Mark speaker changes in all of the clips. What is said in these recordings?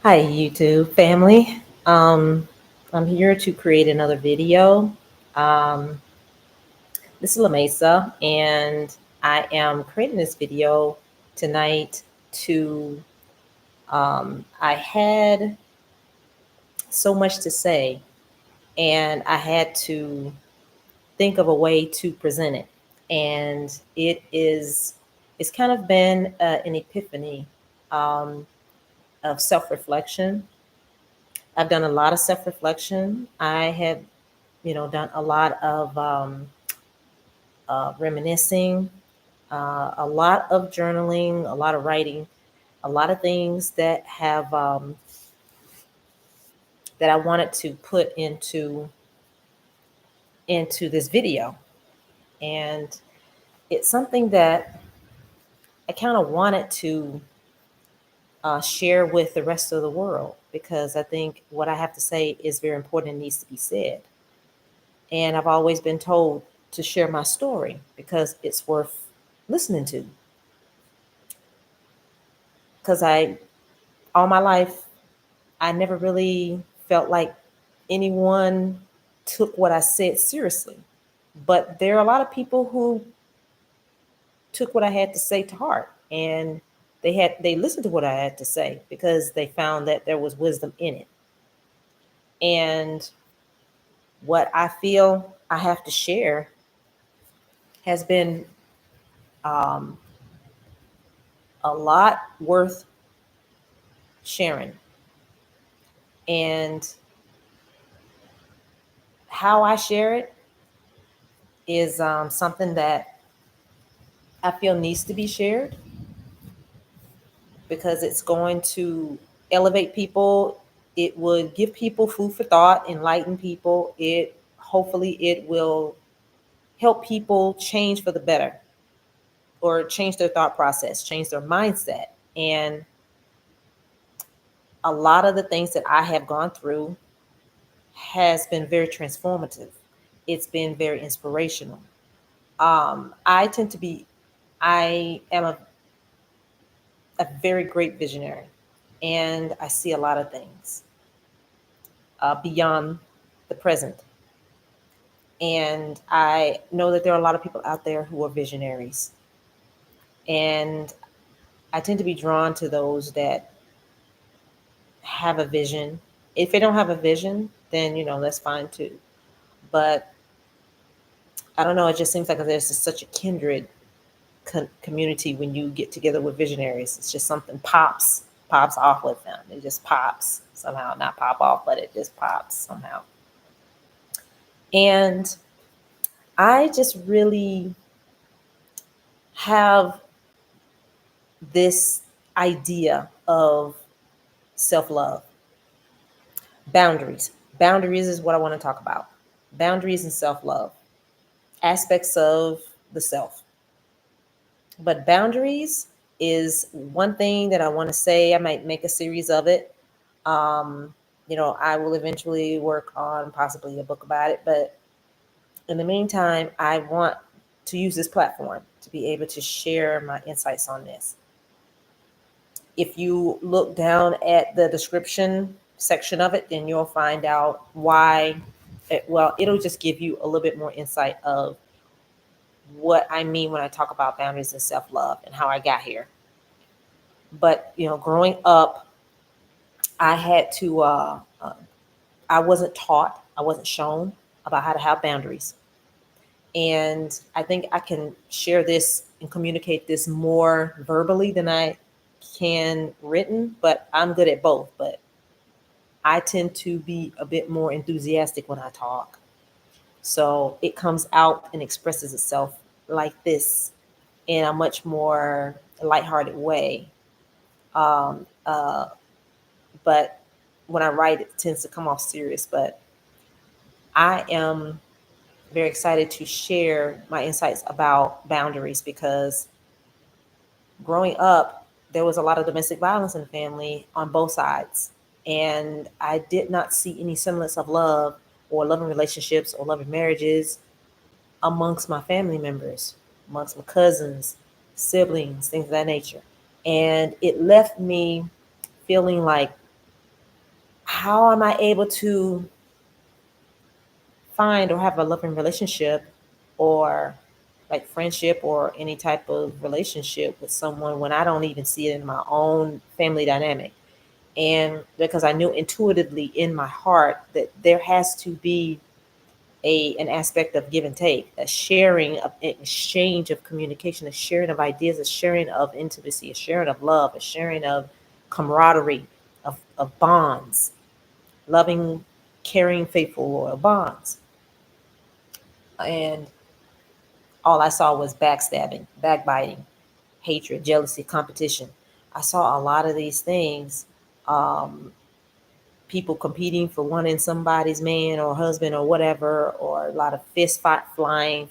Speaker 1: Hi, YouTube family. I'm here to create another video. Um, this is LaMesa, and I am creating this video tonight to. I had so much to say, and I had to think of a way to present it. And it's kind of been an epiphany of self reflection. I've done a lot of self reflection. I have done a lot of reminiscing, a lot of journaling, a lot of writing, a lot of things that have that I wanted to put into this video, and it's something that I kind of wanted to share with the rest of the world because I think what I have to say is very important and needs to be said. And I've always been told to share my story because it's worth listening to. Because all my life, I never really felt like anyone took what I said seriously. But there are a lot of people who took what I had to say to heart, and they listened to what I had to say because they found that there was wisdom in it. And what I feel I have to share has been um, a lot worth sharing. And how I share it is something that I feel needs to be shared because it's going to elevate people. It would give people food for thought, enlighten people. It will help people change for the better or change their thought process, change their mindset. And a lot of the things that I have gone through has been very transformative. It's been very inspirational. I tend to be, I am a very great visionary, and I see a lot of things beyond the present. And I know that there are a lot of people out there who are visionaries. And I tend to be drawn to those that have a vision. If they don't have a vision, then, that's fine too. But I don't know, it just seems like there's just such a kindred community when you get together with visionaries. It's just something pops off with them. It just pops somehow, not pop off, but it just pops somehow. And I just really have this idea of self love. Boundaries. Boundaries is what I want to talk about. Boundaries and self love, aspects of the self. But boundaries is one thing that I want to say. I might make a series of it. Um, I will eventually work on possibly a book about it. But in the meantime, I want to use this platform to be able to share my insights on this. If you look down at the description section of it, then you'll find out why. It'll just give you a little bit more insight of what I mean when I talk about boundaries and self love and how I got here. But growing up, I had to. I wasn't taught. I wasn't shown about how to have boundaries, and I think I can share this and communicate this more verbally than I can written. But I'm good at both. But I tend to be a bit more enthusiastic when I talk. So it comes out and expresses itself like this in a much more lighthearted way. Um, uh, but when I write, it tends to come off serious. But I am very excited to share my insights about boundaries because growing up, there was a lot of domestic violence in the family on both sides. And I did not see any semblance of love or loving relationships or loving marriages amongst my family members, amongst my cousins, siblings, things of that nature. And it left me feeling like how am I able to find or have a loving relationship or like friendship or any type of relationship with someone when I don't even see it in my own family dynamic? And because I knew intuitively in my heart that there has to be an aspect of give and take, a sharing of an exchange of communication, a sharing of ideas, a sharing of intimacy, a sharing of love, a sharing of camaraderie, of bonds, loving, caring, faithful, loyal bonds. And all I saw was backstabbing, backbiting, hatred, jealousy, competition. I saw a lot of these things. Um, People competing for wanting somebody's man or husband or whatever, or a lot of fist fighting,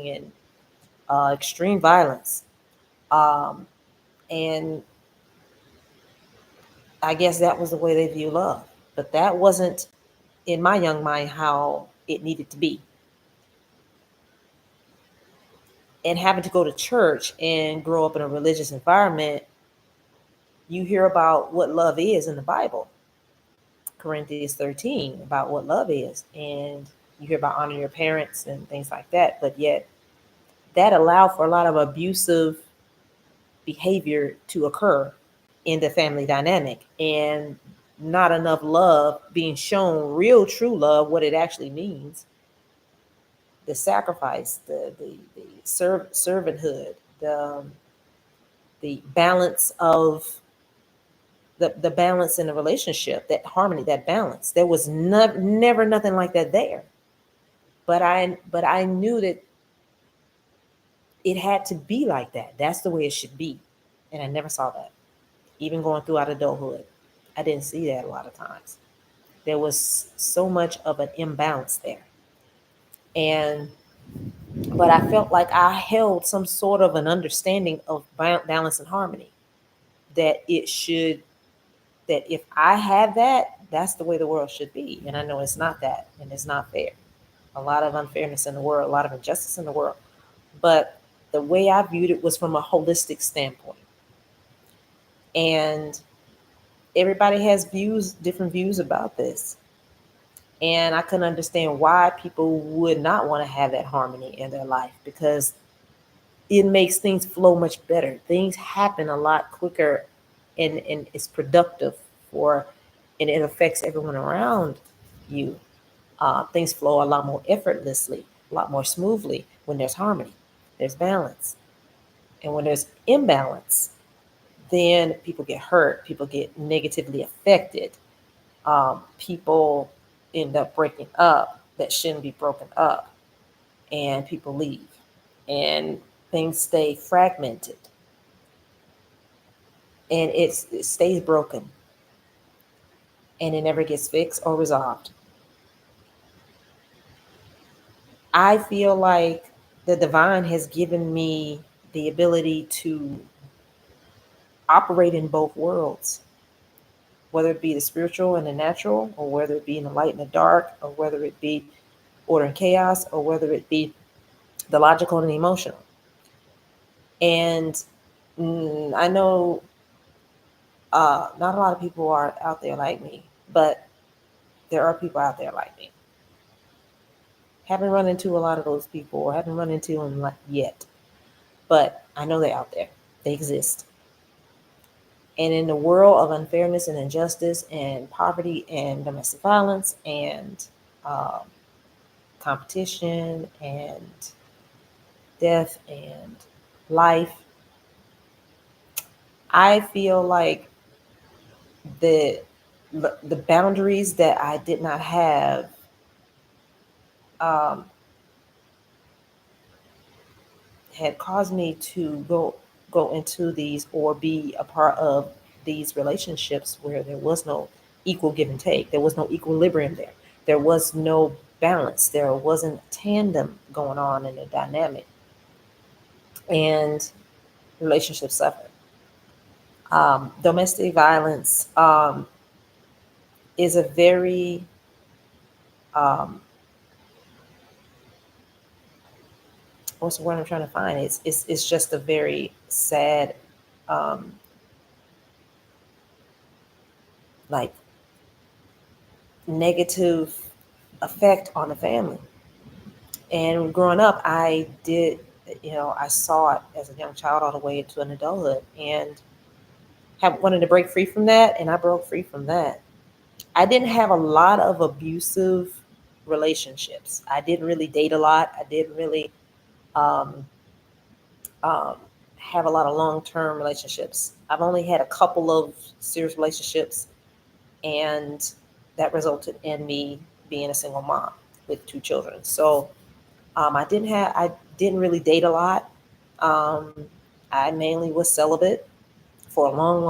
Speaker 1: and extreme violence. Um, and I guess that was the way they view love. But that wasn't in my young mind how it needed to be. And having to go to church and grow up in a religious environment, you hear about what love is in the Bible, Corinthians 13, about what love is. And you hear about honoring your parents and things like that. But yet, that allowed for a lot of abusive behavior to occur in the family dynamic, and not enough love being shown, real true love, what it actually means, the sacrifice, the servanthood, the balance of the balance in a relationship, that harmony, that balance. There was never nothing like that there. But I knew that it had to be like that. That's the way it should be. And I never saw that. Even going throughout adulthood, I didn't see that a lot of times. There was so much of an imbalance there. And but I felt like I held some sort of an understanding of balance and harmony, that it should, that if I had that, that's the way the world should be. And I know it's not that, and it's not fair. A lot of unfairness in the world, a lot of injustice in the world. But the way I viewed it was from a holistic standpoint. And everybody has views, different views about this. And I couldn't understand why people would not want to have that harmony in their life, because it makes things flow much better. Things happen a lot quicker, and it's productive for, and it affects everyone around you. Things flow a lot more effortlessly, a lot more smoothly when there's harmony, there's balance. And when there's imbalance, then people get hurt, people get negatively affected. People end up breaking up that shouldn't be broken up, and people leave, and things stay fragmented, and it stays broken, and it never gets fixed or resolved. I feel like the divine has given me the ability to operate in both worlds, whether it be the spiritual and the natural, or whether it be in the light and the dark, or whether it be order and chaos, or whether it be the logical and the emotional. And I know not a lot of people are out there like me, but there are people out there like me. Haven't run into a lot of those people, or haven't run into them yet, but I know they're out there. They exist. And in the world of unfairness and injustice and poverty and domestic violence and um, competition and death and life, I feel like the the boundaries that I did not have um, had caused me to go into these, or be a part of these relationships where there was no equal give and take. There was no equilibrium there. There was no balance. There wasn't tandem going on in the dynamic, and relationships suffer. Domestic violence is a very um, what's the word I'm trying to find? It's just a very sad, um, like negative effect on the family. And growing up, I did, I saw it as a young child all the way into an adulthood, and have wanted to break free from that, and I broke free from that. I didn't have a lot of abusive relationships. I didn't really date a lot. I didn't really um, um, have a lot of long-term relationships. I've only had a couple of serious relationships, and that resulted in me being a single mom with two children. So I didn't really date a lot. Um, I mainly was celibate for a long,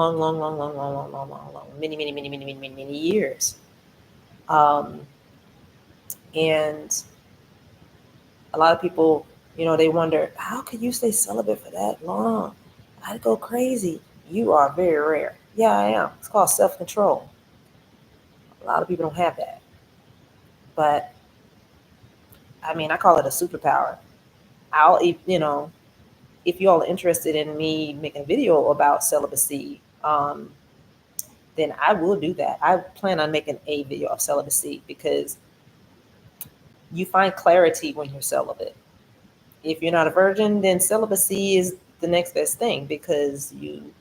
Speaker 1: many years. Um, and a lot of people, they wonder, how could you stay celibate for that long? I'd go crazy. You are very rare. Yeah, I am. It's called self control. A lot of people don't have that. But I mean, I call it a superpower. If you all are interested in me making a video about celibacy, then I will do that. I plan on making a video of celibacy because you find clarity when you're celibate. If you're not a virgin, then celibacy is the next best thing because you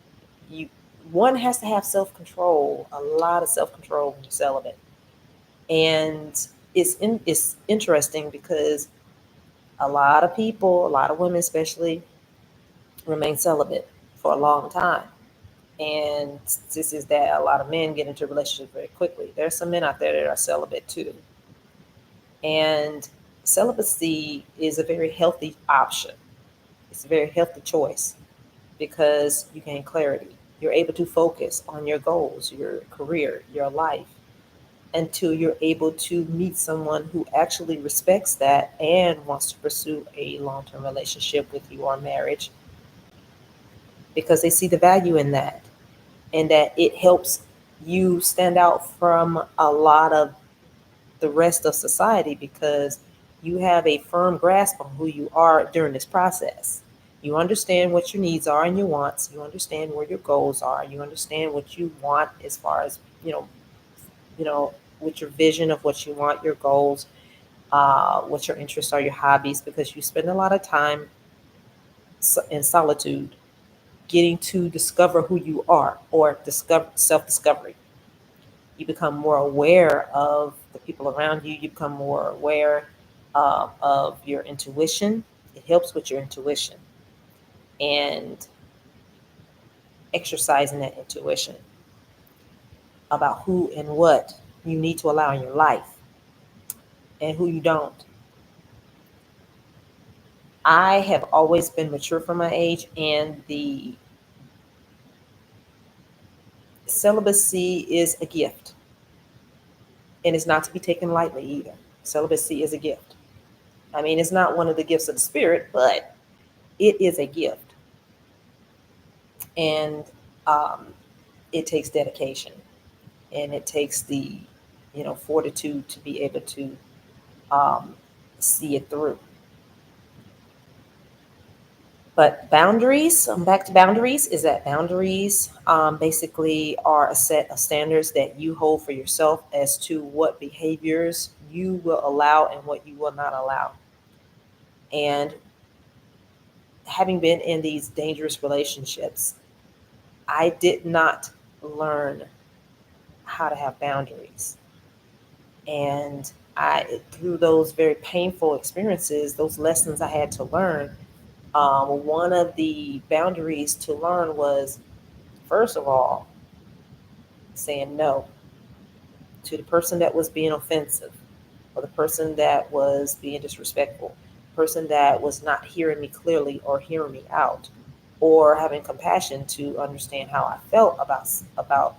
Speaker 1: one has to have self-control, a lot of self-control when you're celibate. And it's interesting because a lot of people, a lot of women especially, remain celibate for a long time. And this is that a lot of men get into relationships very quickly. There's some men out there that are celibate too. And celibacy is a very healthy option. It's a very healthy choice because you gain clarity. You're able to focus on your goals, your career, your life, until you're able to meet someone who actually respects that and wants to pursue a long term relationship with you or marriage because they see the value in that and that it helps you stand out from a lot of the rest of society because you have a firm grasp on who you are during this process. You understand what your needs are and your wants. You understand where your goals are. You understand what you want as far as, with your vision of what you want, your goals, what your interests are, your hobbies, because you spend a lot of time in solitude getting to discover who you are or discover self-discovery. You become more aware of the people around you. You become more aware of your intuition. It helps with your intuition and exercising that intuition about who and what you need to allow in your life and who you don't. I have always been mature for my age, and the celibacy is a gift, and it's not to be taken lightly either. Celibacy is a gift. I mean, it's not one of the gifts of the spirit, but it is a gift. And um, it takes dedication and it takes the fortitude to be able to um, see it through. But boundaries, back to boundaries, is that boundaries basically are a set of standards that you hold for yourself as to what behaviors you will allow and what you will not allow. And having been in these dangerous relationships, I did not learn how to have boundaries. And through those very painful experiences, those lessons I had to learn, one of the boundaries to learn was, first of all, saying no to the person that was being offensive, or the person that was being disrespectful, the person that was not hearing me clearly or hearing me out, or having compassion to understand how I felt about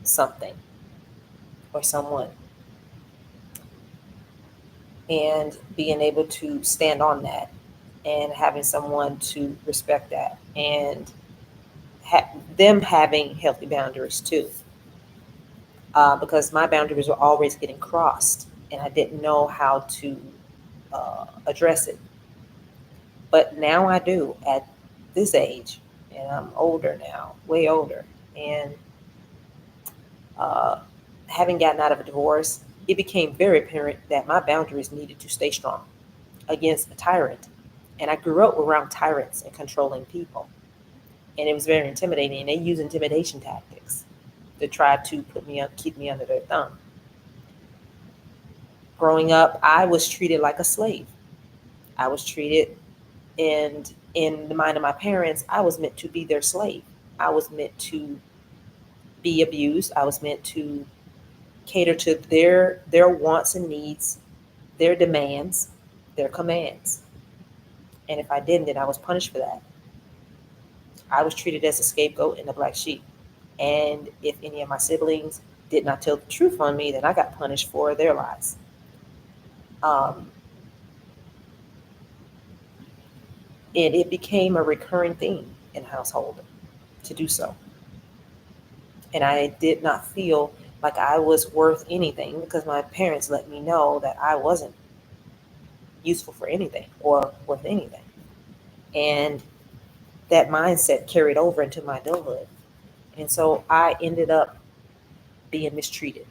Speaker 1: something or someone, and being able to stand on that and having someone to respect that and them having healthy boundaries too, because my boundaries were always getting crossed and I didn't know how to address it. But now I do at this age, and I'm older now, way older. And uh, having gotten out of a divorce, it became very apparent that my boundaries needed to stay strong against a tyrant. And I grew up around tyrants and controlling people. And it was very intimidating. And they use intimidation tactics to try to keep me under their thumb. Growing up, I was treated like a slave. I was treated, and in the mind of my parents, I was meant to be their slave. I was meant to be abused. I was meant to cater to their wants and needs, their demands, their commands. And if I didn't, then I was punished for that. I was treated as a scapegoat and a black sheep. And if any of my siblings did not tell the truth on me, then I got punished for their lies. Um, and it became a recurring theme in the household to do so. And I did not feel like I was worth anything because my parents let me know that I wasn't useful for anything or worth anything. And that mindset carried over into my adulthood. And so I ended up being mistreated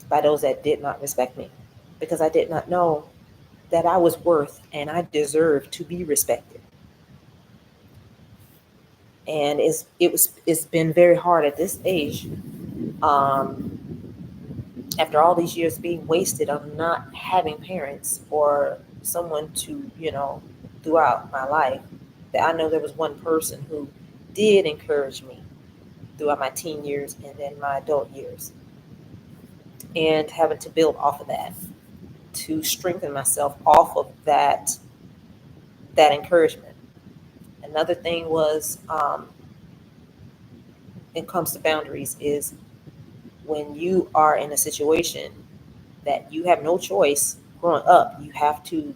Speaker 1: by those that did not respect me because I did not know that I was worth and I deserved to be respected. And it's been very hard at this age, after all these years being wasted on not having parents or someone to, throughout my life, that I know there was one person who did encourage me throughout my teen years and then my adult years. And having to build off of that to strengthen myself off of that encouragement. Another thing was, when it comes to boundaries, is when you are in a situation that you have no choice growing up, you have to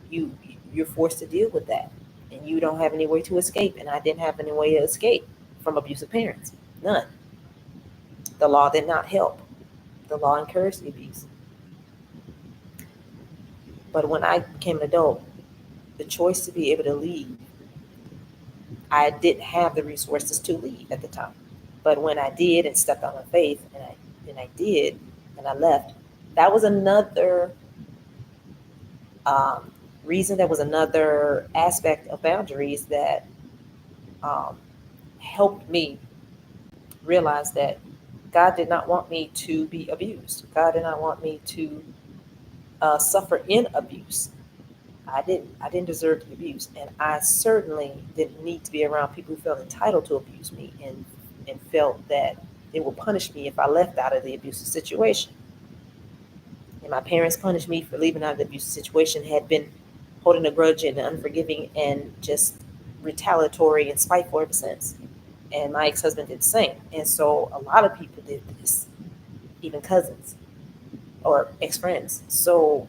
Speaker 1: you're forced to deal with that, and you don't have any way to escape. And I didn't have any way to escape from abusive parents, none. The law did not help. The law encouraged the abuse. But when I became an adult, the choice to be able to leave, I didn't have the resources to leave at the time. But when I did and stepped on my faith, and I did, and I left, that was another um, reason. That was another aspect of boundaries that um, helped me realize that God did not want me to be abused. God did not want me to suffer in abuse. I didn't deserve to be abused, and I certainly didn't need to be around people who felt entitled to abuse me and felt that they would punish me if I left out of the abusive situation. And my parents punished me for leaving out of the abusive situation, had been holding a grudge and unforgiving and just retaliatory and spiteful ever since. And my ex-husband did the same. And so a lot of people did this, even cousins or ex-friends. So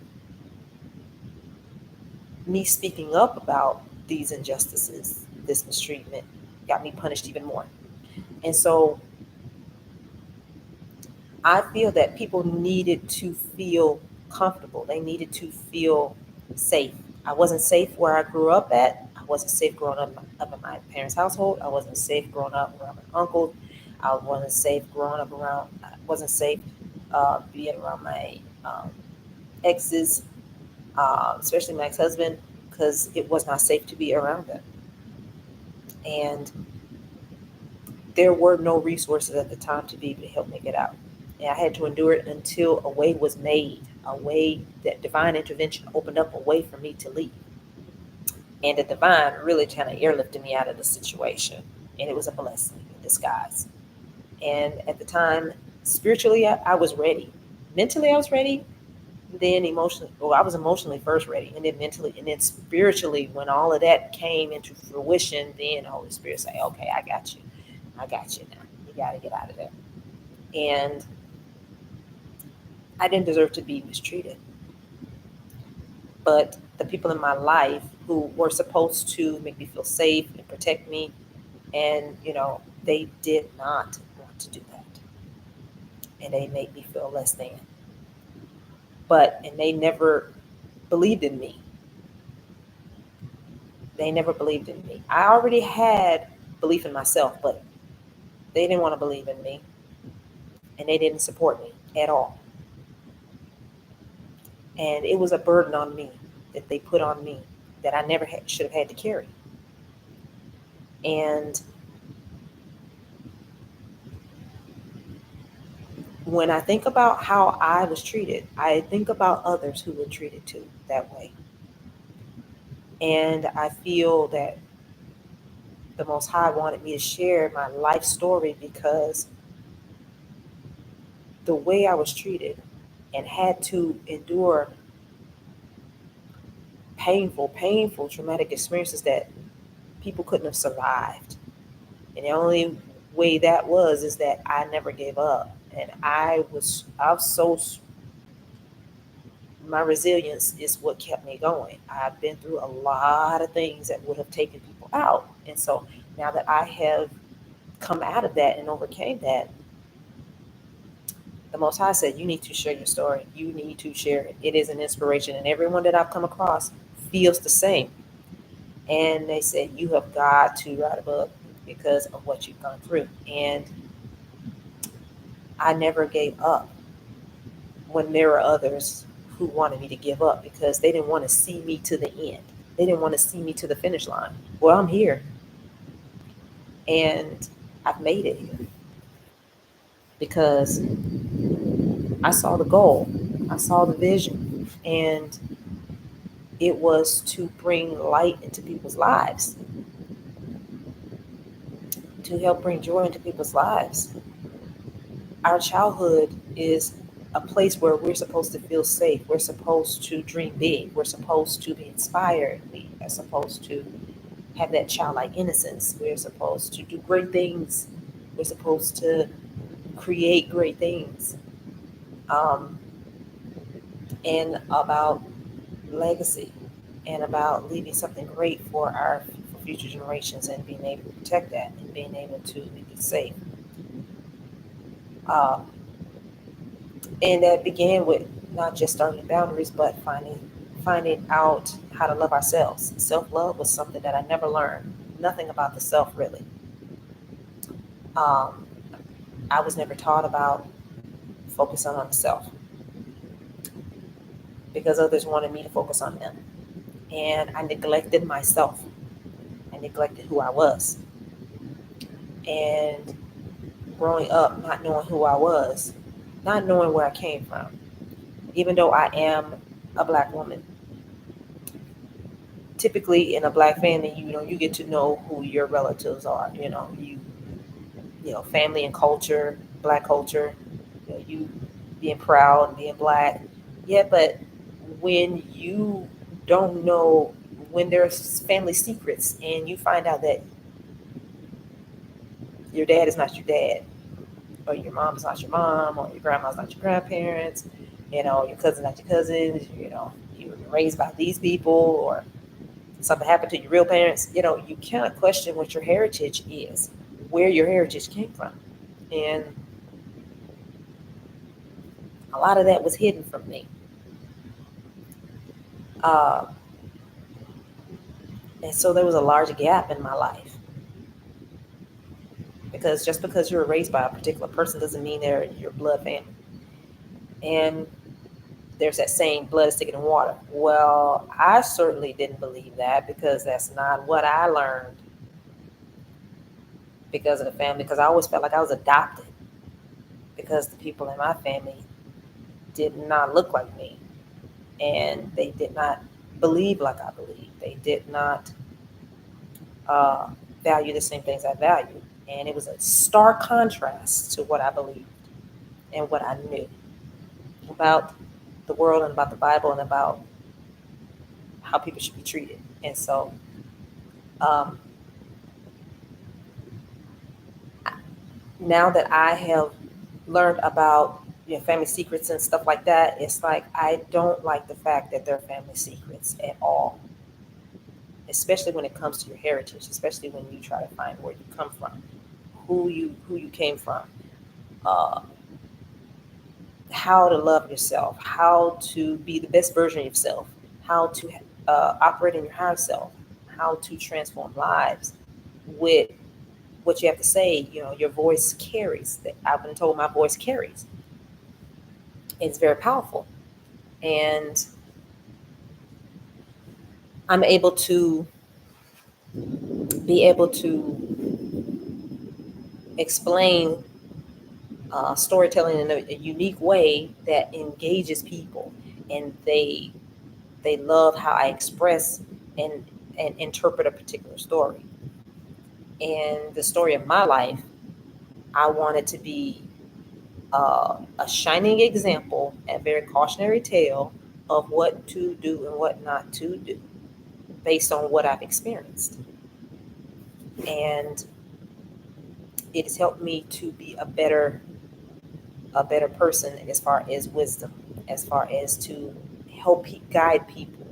Speaker 1: me speaking up about these injustices, this mistreatment, got me punished even more. And so I feel that people needed to feel comfortable. They needed to feel safe. I wasn't safe where I grew up at. I wasn't safe growing up in my parents' household. I wasn't safe growing up around my uncles. I wasn't safe growing up around, I wasn't safe being around my exes, especially my ex-husband, because it was not safe to be around them. And there were no resources at the time to be able to help me get out. And I had to endure it until a way was made, a way that divine intervention opened up a way for me to leave. And the divine really kind of airlifted me out of the situation. And it was a blessing in disguise. And at the time, spiritually, I was ready. Mentally, I was ready. Then emotionally, well, I was emotionally first ready. And then mentally, and then spiritually, when all of that came into fruition, then the Holy Spirit said, okay, I got you. I got you now. You got to get out of there. And I didn't deserve to be mistreated. But the people in my life who were supposed to make me feel safe and protect me, and, they did not want to do that. And they made me feel less than. And they never believed in me. They never believed in me. I already had belief in myself, but they didn't want to believe in me. and they didn't support me at all. And it was a burden on me that they put on me that I never should have had to carry. And when I think about how I was treated, I think about others who were treated too that way. And I feel that the Most High wanted me to share my life story because the way I was treated and had to endure painful, traumatic experiences that people couldn't have survived. And the only way that was is that I never gave up. And I was so, my resilience is what kept me going. I've been through a lot of things that would have taken people out. And so now that I have come out of that and overcame that, the Most High said, you need to share your story. You need to share it. It is an inspiration. And everyone that I've come across feels the same. And they said, you have got to write a book because of what you've gone through. And I never gave up when there were others who wanted me to give up because they didn't want to see me to the end. They didn't want to see me to the finish line. Well, I'm here. And I've made it here because I saw the goal. I saw the vision. And it was to bring light into people's lives, to help bring joy into people's lives. Our childhood is a place where we're supposed to feel safe. We're supposed to dream big. We're supposed to be inspired. We are supposed to have that childlike innocence. We're supposed to do great things. We're supposed to create great things. And about legacy and about leaving something great for our for future generations and being able to protect that and being able to make it safe. Um, and that began with not just starting boundaries, but finding out how to love ourselves. Self-love was something that I never learned. Nothing about the self, really. Um, I was never taught about focusing on the self because others wanted me to focus on them. And I neglected myself. I neglected who I was. And growing up, not knowing who I was, not knowing where I came from, even though I am a Black woman. Typically in a Black family, you get to know who your relatives are. Family and culture, Black culture, you being proud and being Black. Yeah, but when you don't know, when there's family secrets and you find out that your dad is not your dad, or your mom is not your mom, or your grandma's not your grandparents, your cousin's not your cousins, you were raised by these people, or something happened to your real parents, you cannot question what your heritage is, where your heritage came from. And a lot of that was hidden from me. Uh, and so there was a large gap in my life. Because just because you were raised by a particular person doesn't mean they're your blood family. And there's that saying, blood is thicker than water. Well, I certainly didn't believe that because that's not what I learned because of the family, because I always felt like I was adopted because the people in my family did not look like me and they did not believe like I believed. They did not value the same things I valued. And it was a stark contrast to what I believed and what I knew about the world and about the Bible and about how people should be treated. And so um, now that I have learned about family secrets and stuff like that, it's like I don't like the fact that they're family secrets at all, especially when it comes to your heritage, especially when you try to find where you come from, who you came from, uh, how to love yourself, how to be the best version of yourself, how to operate in your higher self, how to transform lives with what you have to say, your voice carries. I've been told my voice carries. It's very powerful. And I'm able to be able to explain storytelling in a unique way that engages people, and they love how I express and interpret a particular story. And the story of my life, I want it to be a shining example, a very cautionary tale of what to do and what not to do based on what I've experienced. And it has helped me to be a better person as far as wisdom, as far as to help guide people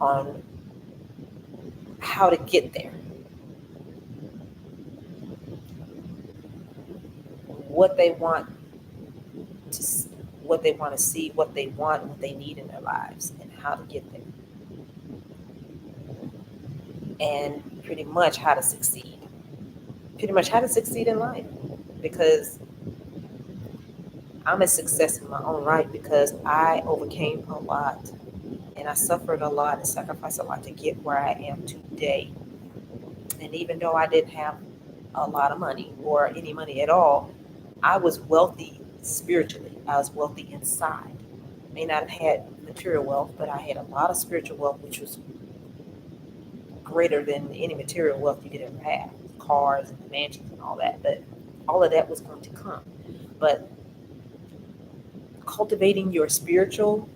Speaker 1: on how to get there, what they want to, what they want to see, what they want, what they need in their lives, and how to get there, and pretty much how to succeed. Pretty much how to succeed in life, because I'm a success in my own right because I overcame a lot, and I suffered a lot and sacrificed a lot to get where I am today. And even though I didn't have a lot of money or any money at all, I was wealthy spiritually. I was wealthy inside. May not have had material wealth, but I had a lot of spiritual wealth, which was greater than any material wealth you could ever have. Cars and mansions and all that. But all of that was going to come. But cultivating your spiritual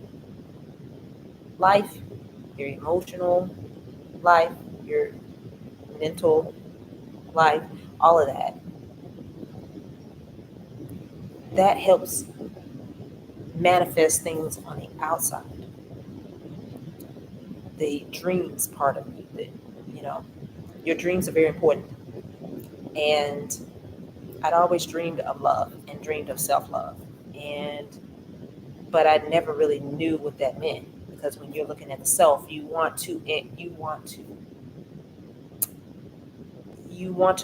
Speaker 1: life, your emotional life, your mental life, all of that, that helps manifest things on the outside. The dreams part of you, your dreams are very important. And I'd always dreamed of love and dreamed of self-love. But I never really knew what that meant, because when you're looking at the self, you want to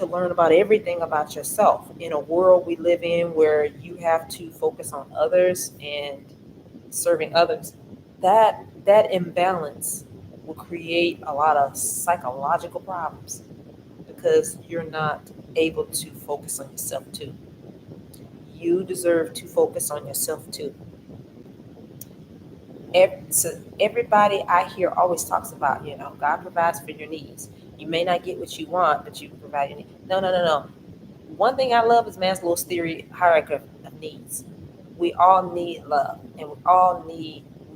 Speaker 1: learn about everything about yourself in a world we live in where you have to focus on others and serving others. That imbalance will create a lot of psychological problems because you're not able to focus on yourself too. You deserve to focus on yourself too. So everybody I hear always talks about, God provides for your needs. You may not get what you want, but you provide your needs. No, no, no, no. One thing I love is Maslow's theory hierarchy of needs. We all need love, and we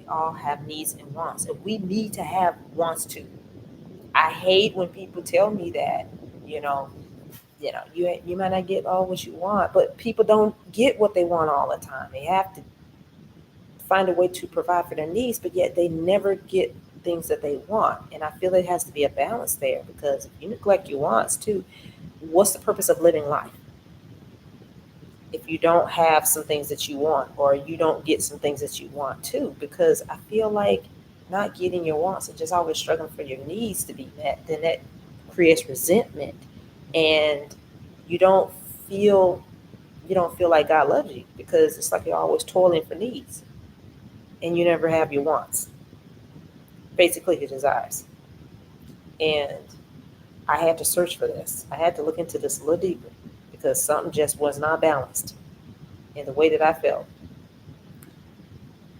Speaker 1: all have needs and wants, and we need to have wants too. I hate when people tell me that, you know, you might not get all what you want, but people don't get what they want all the time. They have to find a way to provide for their needs, but yet they never get things that they want. And I feel there has to be a balance there, because if you neglect your wants too, what's the purpose of living life if you don't have some things that you want, or you don't get some things that you want too? Because I feel like not getting your wants and just always struggling for your needs to be met, then that creates resentment, and you don't feel you don't feel like God loves you, because it's like you're always toiling for needs and you never have your wants, basically your desires. And I had to search for this. I had to look into this a little deeper, because something just was not balanced in the way that I felt.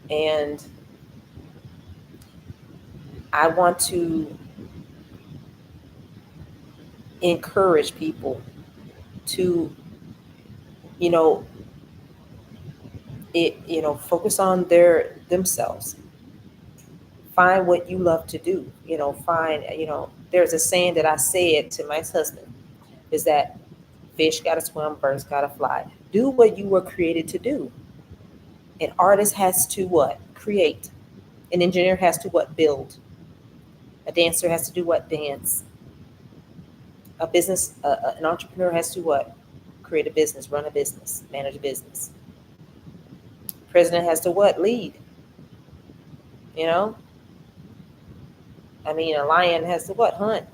Speaker 1: And I want to encourage people to, you know, focus on themselves. Find what you love to do. There's a saying that I said to my husband, is that fish gotta swim, birds gotta fly. Do what you were created to do. An artist has to what? Create. An engineer has to what? Build. A dancer has to do what? Dance. An entrepreneur has to what? Create a business, run a business, manage a business. President has to what? Lead. You know, a lion has to what? Hunt.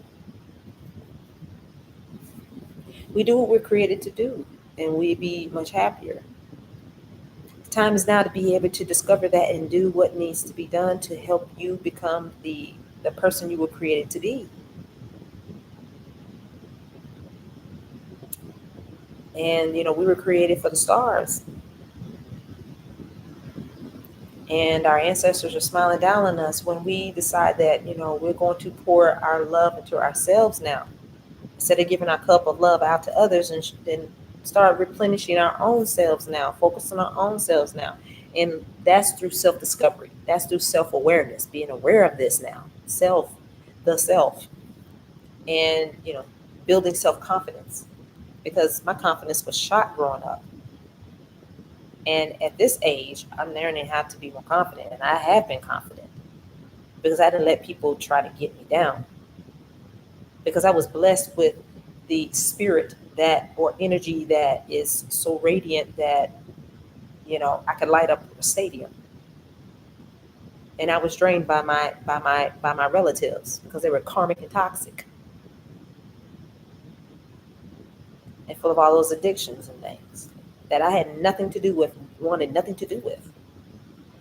Speaker 1: We do what we're created to do, and we'd be much happier. The time is now to be able to discover that and do what needs to be done to help you become the person you were created to be. And we were created for the stars, and our ancestors are smiling down on us when we decide that we're going to pour our love into ourselves now, instead of giving our cup of love out to others, and then start replenishing our own selves now, focus on our own selves now. And that's through self-discovery, that's through self-awareness, being aware of this now, the self, and building self-confidence, because my confidence was shot growing up. And at this age, I'm learning how to be more confident, and I have been confident because I didn't let people try to get me down, because I was blessed with the spirit that, or energy that is so radiant that I could light up a stadium. And I was drained by my relatives because they were karmic and toxic and full of all those addictions and things that I had nothing to do with, wanted nothing to do with.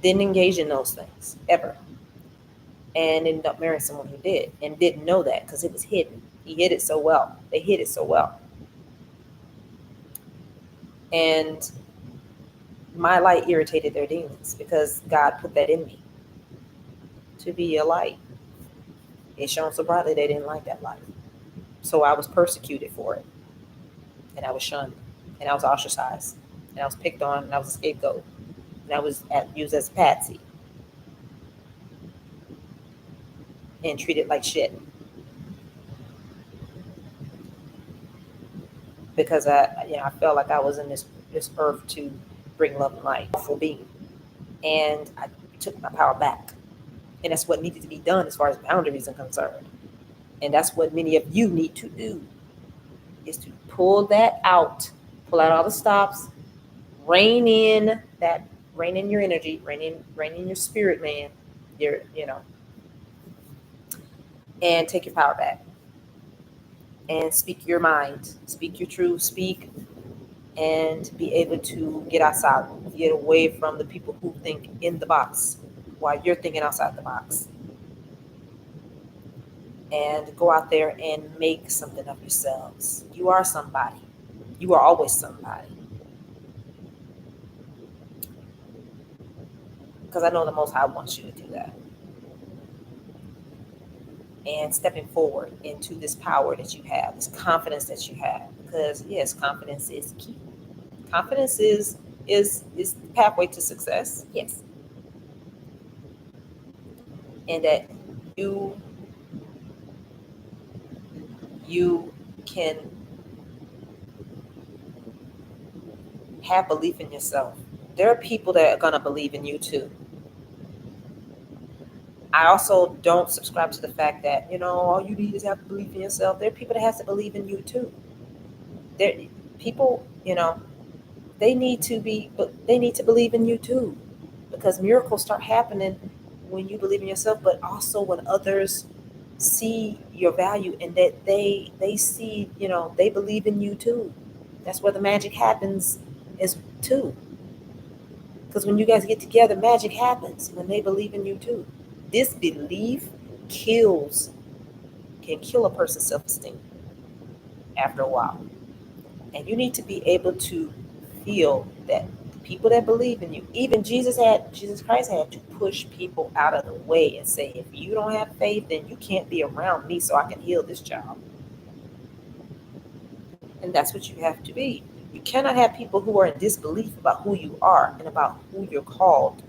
Speaker 1: Didn't engage in those things ever, and ended up marrying someone who did, and didn't know that because it was hidden. He hid it so well. They hid it so well. And my light irritated their demons because God put that in me to be a light. It shone so brightly they didn't like that light. So I was persecuted for it. And I was shunned. And I was ostracized. And I was picked on. And I was a scapegoat. And I was used as a patsy. And treated like shit. Because I felt like I was in this earth to bring love and light for being. And I took my power back. And that's what needed to be done as far as boundaries are concerned. And that's what many of you need to do, is to pull that out, pull out all the stops, rein in your energy, rein in your spirit, man. And take your power back. And speak your mind, speak your truth, speak, and be able to get outside, get away from the people who think in the box while you're thinking outside the box. And go out there and make something of yourselves. You are somebody. You are always somebody. Because I know the Most High wants you to do that. And stepping forward into this power that you have, this confidence that you have. Because yes, confidence is key. Confidence is the pathway to success. Yes. And that you can have belief in yourself. There are people that are going to believe in you too. I also don't subscribe to the fact that, all you need is have to believe in yourself. There are people that have to believe in you too. People, they need to believe in you too, because miracles start happening when you believe in yourself, but also when others see your value and that they see, they believe in you too. That's where the magic happens is too. Because when you guys get together, magic happens when they believe in you too. Disbelief can kill a person's self-esteem after a while. And you need to be able to feel that the people that believe in you, even Jesus Christ had to push people out of the way and say, if you don't have faith, then you can't be around me so I can heal this child. And that's what you have to be. You cannot have people who are in disbelief about who you are and about who you're called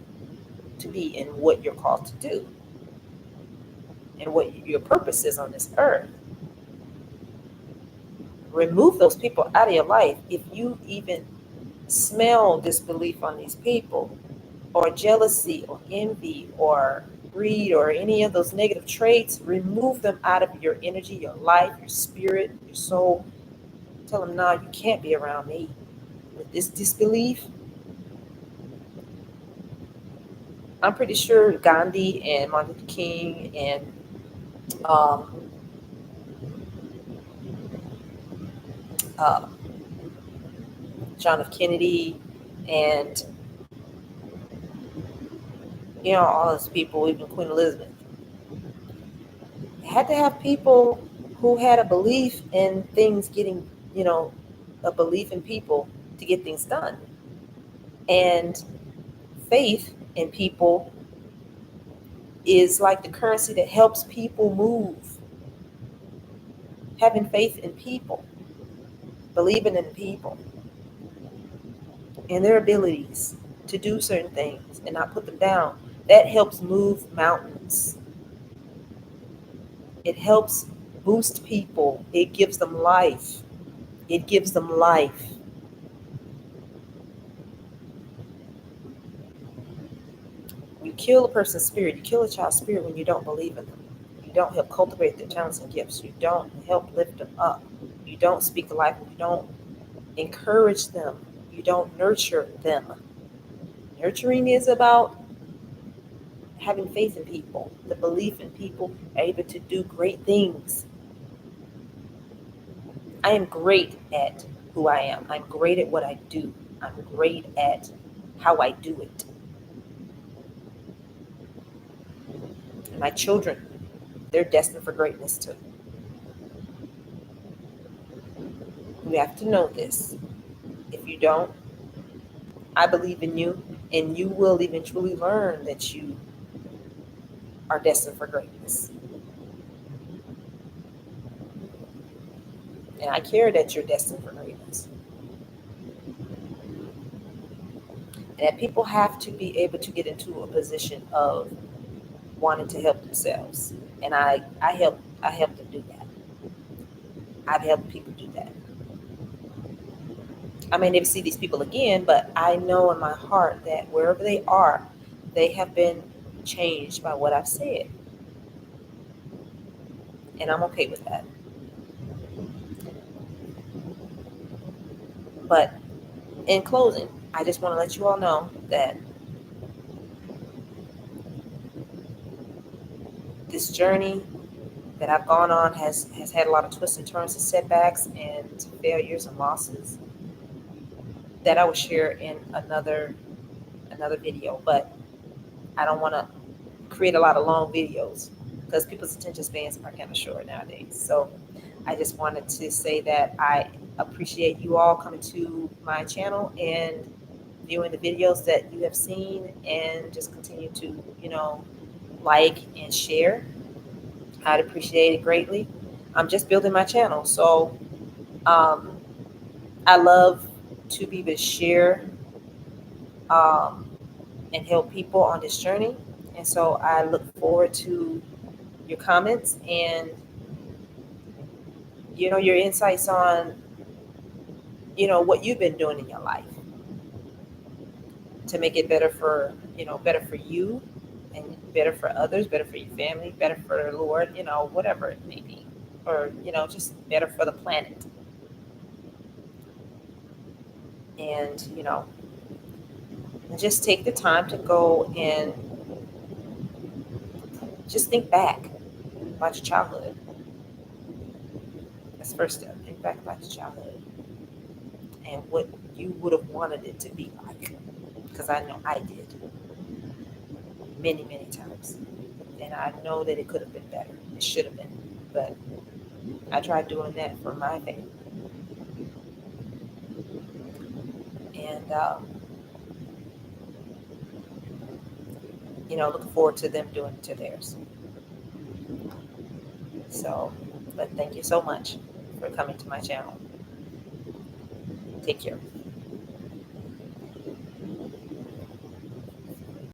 Speaker 1: to be and what you're called to do and what your purpose is on this earth. Remove those people out of your life. If you even smell disbelief on these people, or jealousy or envy or greed or any of those negative traits, remove them out of your energy, your life, your spirit, your soul. Tell them, no, you can't be around me with this disbelief. I'm pretty sure Gandhi and Martin Luther King and uh, John F. Kennedy, and all those people, even Queen Elizabeth, had to have people who had a belief in things getting, a belief in people to get things done. And faith in people is like the currency that helps people move. Having faith in people, believing in people and their abilities to do certain things and not put them down, that helps move mountains. It helps boost people. It gives them life. It gives them life. You kill a person's spirit. You kill a child's spirit when you don't believe in them. You don't help cultivate their talents and gifts. You don't help lift them up. You don't speak life. You don't encourage them. You don't nurture them. Nurturing is about having faith in people, the belief in people are able to do great things. I am great at who I am. I'm great at what I do. I'm great at how I do it. And my children, they're destined for greatness too. You have to know this. If you don't, I believe in you, and you will eventually learn that you are destined for greatness. And I care that you're destined for greatness. And that people have to be able to get into a position of wanting to help themselves. And I help them do that. I've helped people do that. I may never see these people again, but I know in my heart that wherever they are, they have been changed by what I've said. And I'm okay with that. But in closing, I just want to let you all know that this journey that I've gone on has had a lot of twists and turns and setbacks and failures and losses that I will share in another video. But I don't want to create a lot of long videos because people's attention spans are kind of short nowadays. So I just wanted to say that I appreciate you all coming to my channel and viewing the videos that you have seen, and just continue to, like and share. I'd appreciate it greatly. I'm just building my channel. So um, I love to be able to share um, and help people on this journey. And so I look forward to your comments and your insights on what you've been doing in your life to make it better for you and better for others, better for your family, better for the Lord, whatever it may be, or just better for the planet. And just take the time to go and just think back about your childhood. That's the first step. Think back about your childhood and what you would have wanted it to be like. Because I know I did many, many times. And I know that it could have been better. It should have been. But I tried doing that for my family. And, looking forward to them doing it to theirs. So, but thank you so much for coming to my channel. Take care.